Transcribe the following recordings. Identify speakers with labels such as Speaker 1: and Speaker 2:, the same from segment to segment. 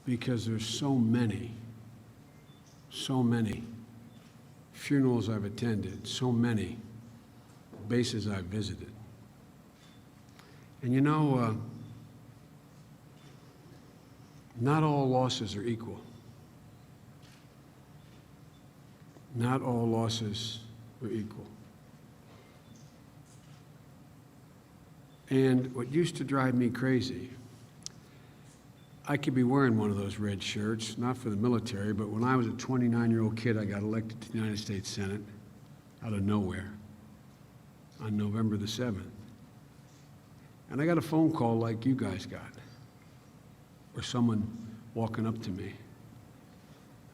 Speaker 1: because there's so many funerals I've attended, so many bases I've visited. And you know, not all losses are equal. Not all losses are equal. And what used to drive me crazy, I could be wearing one of those red shirts, not for the military, but when I was a 29-year-old kid, I got elected to the United States Senate out of nowhere on November the 7th. And I got a phone call like you guys got, or someone walking up to me.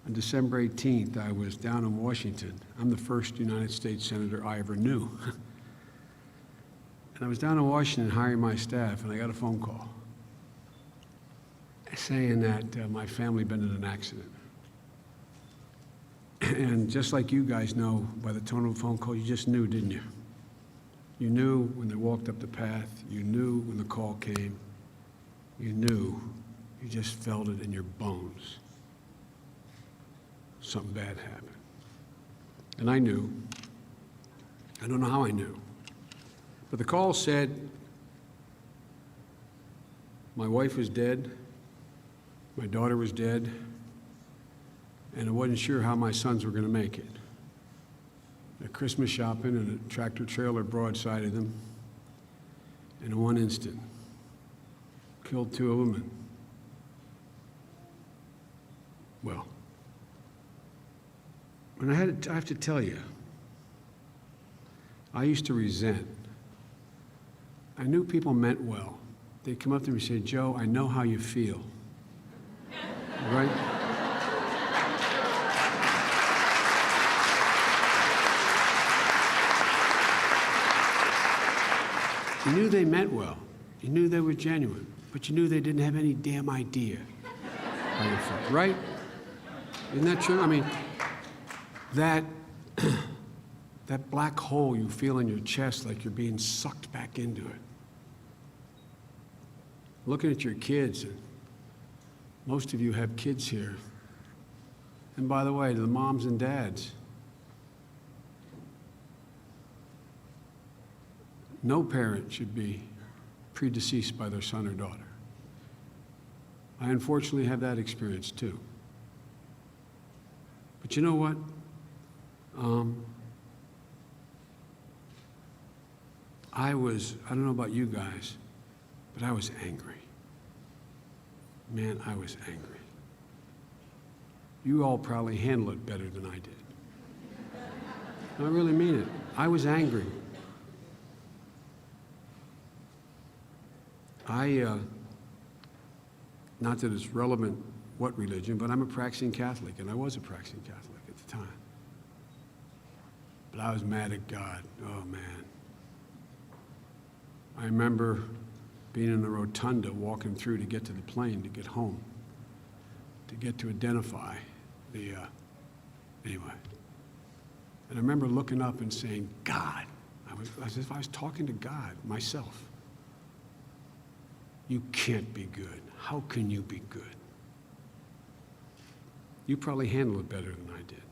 Speaker 1: On December 18th, I was down in Washington. I'm the first United States Senator I ever knew. And I was down in Washington hiring my staff, and I got a phone call saying that my family had been in an accident. And just like you guys know, by the tone of the phone call, you just knew, didn't you? You knew when they walked up the path. You knew when the call came. You knew. You just felt it in your bones. Something bad happened. And I knew. I don't know how I knew. But the call said my wife was dead, my daughter was dead, and I wasn't sure how my sons were going to make it. At Christmas shopping, and a tractor trailer broadsided them, and in one instant, killed two of them, and, well, and I have to tell you, I used to resent. I knew people meant well. They'd come up to me and say, Joe, I know how you feel. Right? You knew they meant well. You knew they were genuine, but you knew they didn't have any damn idea how you felt, right? Isn't that true? I mean, that black hole you feel in your chest like you're being sucked back into it. Looking at your kids, and most of you have kids here. And by the way, to the moms and dads, no parent should be predeceased by their son or daughter. I unfortunately have that experience too. But you know what? I don't know about you guys, but I was angry. Man, I was angry. You all probably handle it better than I did. I really mean it. I was angry. Not that it's relevant what religion, but I'm a practicing Catholic, and I was a practicing Catholic at the time. But I was mad at God. Oh, man. I remember being in the rotunda, walking through to get to the plane, to get home, to get to identify the, anyway. And I remember looking up and saying, God, as if I was talking to God, myself. You can't be good. How can you be good? You probably handle it better than I did.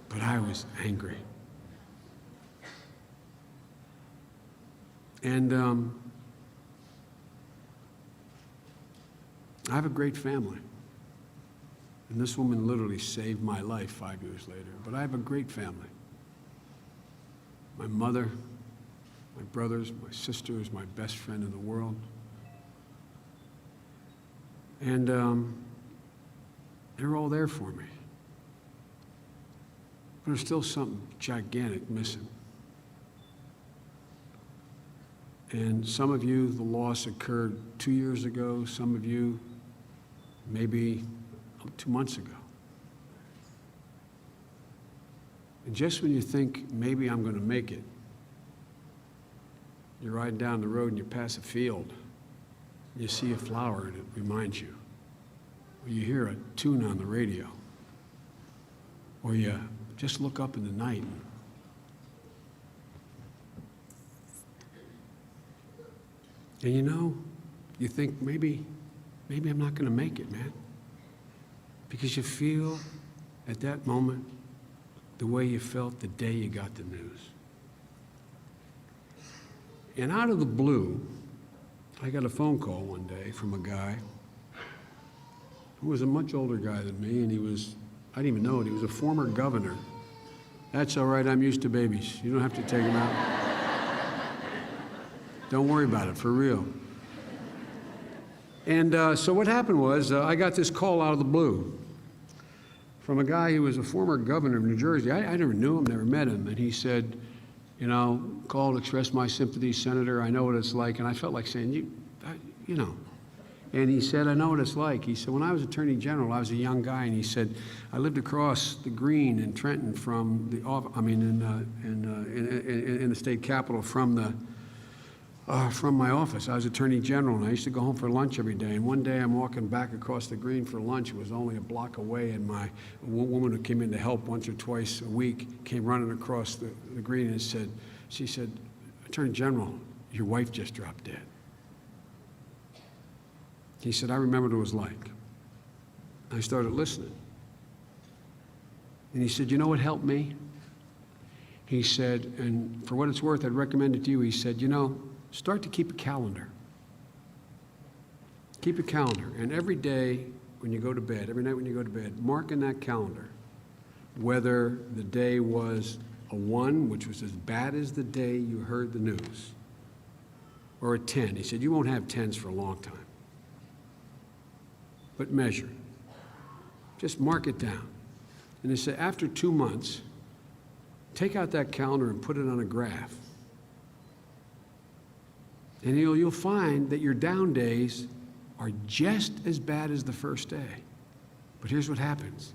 Speaker 1: But I was angry. And I have a great family. And this woman literally saved my life 5 years later. But I have a great family. My mother, my brothers, my sister is my best friend in the world. And they're all there for me. But there's still something gigantic missing. And some of you, the loss occurred 2 years ago. Some of you, maybe 2 months ago. And just when you think, maybe I'm going to make it, you're riding down the road and you pass a field, and you see a flower and it reminds you. Or you hear a tune on the radio. Or you just look up in the night and you know, you think maybe maybe I'm not going to make it, man. Because you feel at that moment the way you felt the day you got the news. And out of the blue, I got a phone call one day from a guy who was a much older guy than me, and I didn't even know it, he was a former governor. That's all right, I'm used to babies. You don't have to take them out. Don't worry about it, for real. And so what happened was, I got this call out of the blue from a guy who was a former governor of New Jersey. I never knew him, never met him, and he said, you know, called, expressed my sympathy, Senator, I know what it's like. And I felt like saying, you know. And he said, I know what it's like. He said, when I was Attorney General, I was a young guy, and he said, I lived across the green in Trenton from the, in the state capitol from my office. I was Attorney General, and I used to go home for lunch every day. And one day I'm walking back across the green for lunch. It was only a block away, and a woman who came in to help once or twice a week came running across the green and she said, Attorney General, your wife just dropped dead. He said, I remembered what it was like. I started listening. And he said, you know what helped me? He said, and for what it's worth, I'd recommend it to you. He said, you know, start to keep a calendar. Keep a calendar. And every day when you go to bed, every night when you go to bed, mark in that calendar whether the day was a 1, which was as bad as the day you heard the news, or a 10. He said, you won't have 10s for a long time. But measure. Just mark it down. And he said, after 2 months, take out that calendar and put it on a graph. And you'll find that your down days are just as bad as the first day. But here's what happens.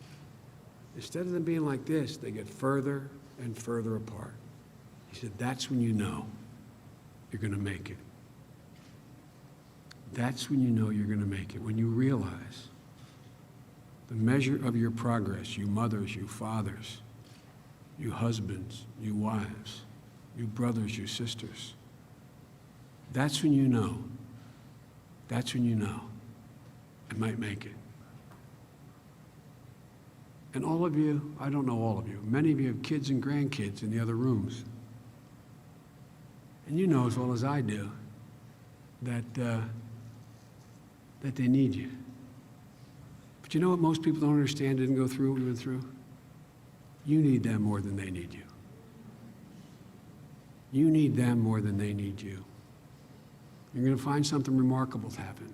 Speaker 1: Instead of them being like this, they get further and further apart. He said, that's when you know you're going to make it. That's when you know you're going to make it, when you realize the measure of your progress, you mothers, you fathers, you husbands, you wives, you brothers, you sisters. That's when you know. That's when you know I might make it. And all of you, I don't know all of you, many of you have kids and grandkids in the other rooms. And you know as well as I do that they need you. But you know what most people don't understand, didn't go through what we went through? You need them more than they need you. You need them more than they need you. You're going to find something remarkable to happen.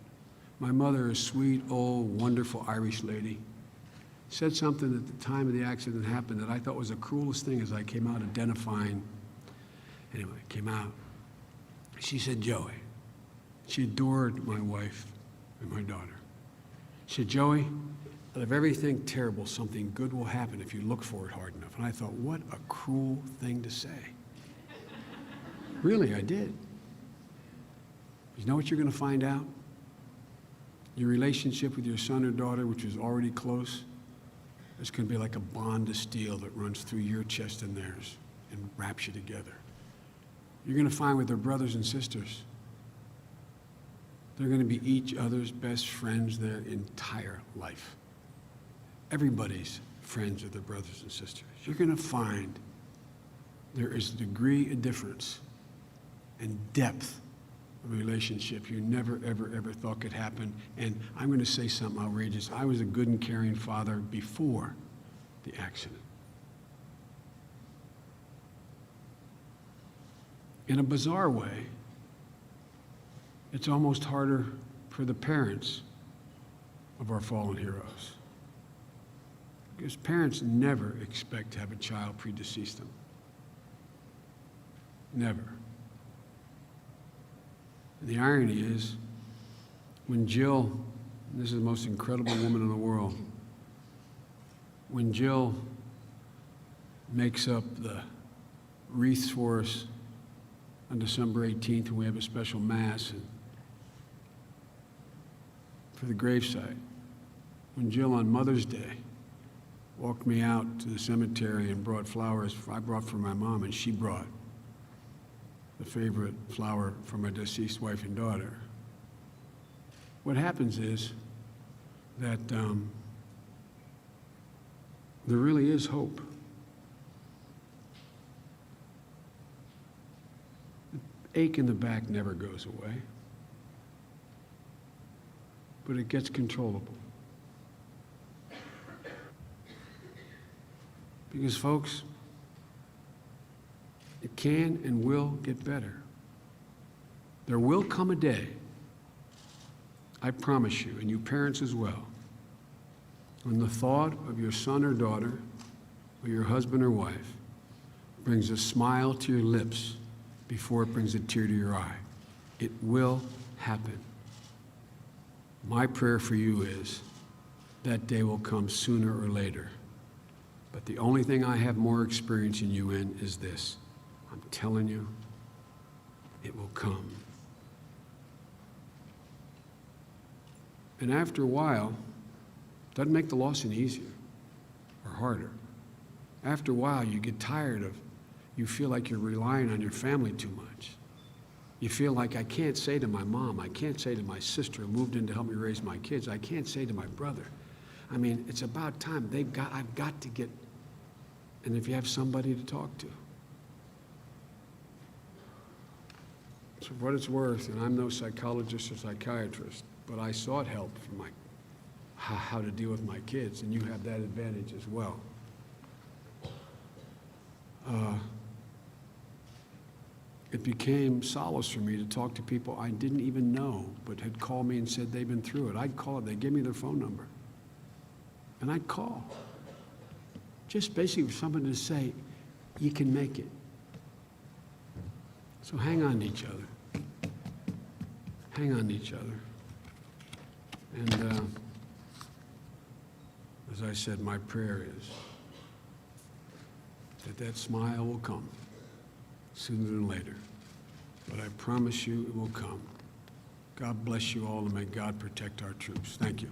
Speaker 1: My mother, a sweet, old, wonderful Irish lady, said something at the time of the accident happened that I thought was the cruelest thing as I came out identifying. Anyway, came out. She said, Joey, she adored my wife and my daughter. She said, Joey, out of everything terrible, something good will happen if you look for it hard enough. And I thought, what a cruel thing to say. Really, I did. You know what you're going to find out? Your relationship with your son or daughter, which is already close, it's going to be like a bond of steel that runs through your chest and theirs and wraps you together. You're going to find with their brothers and sisters, they're going to be each other's best friends their entire life. Everybody's friends are their brothers and sisters. You're going to find there is a degree of difference and depth of relationship you never, ever, ever thought could happen. And I'm going to say something outrageous. I was a good and caring father before the accident. In a bizarre way, it's almost harder for the parents of our fallen heroes. Because parents never expect to have a child predecease them. Never. And the irony is, when Jill, and this is the most incredible woman in the world, when Jill makes up the wreaths for us on December 18th, when we have a special mass for the gravesite, when Jill on Mother's Day walked me out to the cemetery and brought flowers, I brought for my mom, and she brought the favorite flower for my deceased wife and daughter. what happens is that there really is hope. The ache in the back never goes away, but it gets controllable. Because, folks, it can and will get better. There will come a day, I promise you, and you parents as well, when the thought of your son or daughter, or your husband or wife, brings a smile to your lips before it brings a tear to your eye. It will happen. My prayer for you is that day will come sooner or later. But the only thing I have more experience than you in is this. I'm telling you, it will come. And after a while, it doesn't make the loss any easier or harder. After a while, you get tired of, you feel like you're relying on your family too much. You feel like I can't say to my mom, I can't say to my sister who moved in to help me raise my kids, I can't say to my brother. I mean, it's about time. I've got to get, and if you have somebody to talk to. So for what it's worth, and I'm no psychologist or psychiatrist, but I sought help for how to deal with my kids, and you have that advantage as well. It became solace for me to talk to people I didn't even know, but had called me and said they've been through it. I'd call it, they'd give me their phone number. And I'd call. Just basically for somebody to say, you can make it. So hang on to each other. Hang on to each other. And as I said, my prayer is that smile will come sooner than later. But I promise you it will come. God bless you all, and may God protect our troops. Thank you.